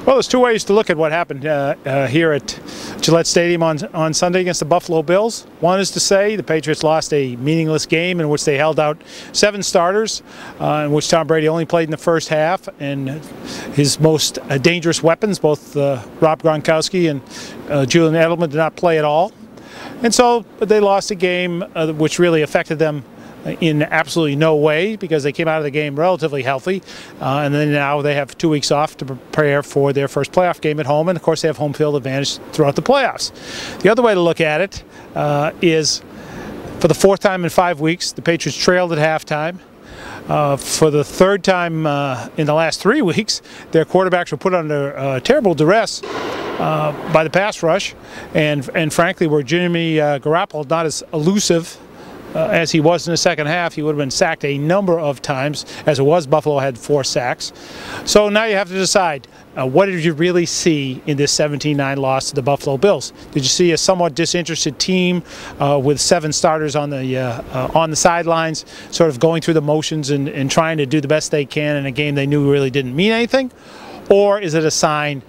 Well, there's two ways to look at what happened here at Gillette Stadium on Sunday against the Buffalo Bills. One is to say the Patriots lost a meaningless game in which they held out 7 starters, in which Tom Brady only played in the first half, and his most dangerous weapons, both Rob Gronkowski and Julian Edelman, did not play at all. And so they lost a game which really affected them in absolutely no way, because they came out of the game relatively healthy, and then now they have 2 weeks off to prepare for their first playoff game at home, and of course they have home field advantage throughout the playoffs. The other way to look at it is, for the 4th time in 5 weeks, the Patriots trailed at halftime. For the 3rd time in the last 3 weeks, their quarterbacks were put under terrible duress by the pass rush, and frankly, were Jimmy Garoppolo not as elusive as he was in the second half, he would have been sacked a number of times. As it was, Buffalo had 4 sacks. So now you have to decide, what did you really see in this 17-9 loss to the Buffalo Bills? Did you see a somewhat disinterested team with 7 starters on the sidelines, sort of going through the motions and trying to do the best they can in a game they knew really didn't mean anything? Or is it a sign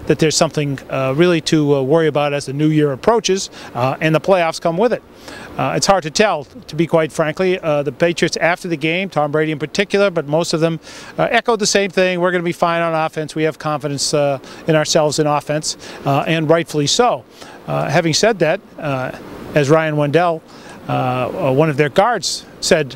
that there's something really to worry about as the new year approaches and the playoffs come with it? It's hard to tell, to be quite frankly. The Patriots after the game, Tom Brady in particular, but most of them echoed the same thing. We're going to be fine on offense. We have confidence in ourselves in offense, and rightfully so. Having said that, as Ryan Wendell, one of their guards, said,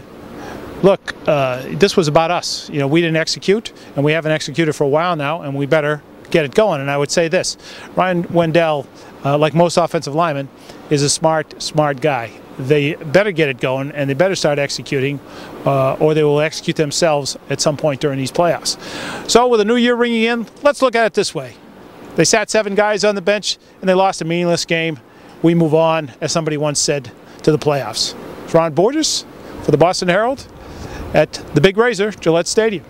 look, this was about us. You know, we didn't execute, and we haven't executed for a while now, and we better get it going. And I would say this: Ryan Wendell, like most offensive linemen, is a smart guy. They better get it going, and they better start executing, or they will execute themselves at some point during these playoffs. So with a new year ringing in, let's look at it this way. They sat 7 guys on the bench, and they lost a meaningless game. We move on, as somebody once said, to the playoffs. It's Ron Borges for the Boston Herald at the Big Razor, Gillette Stadium.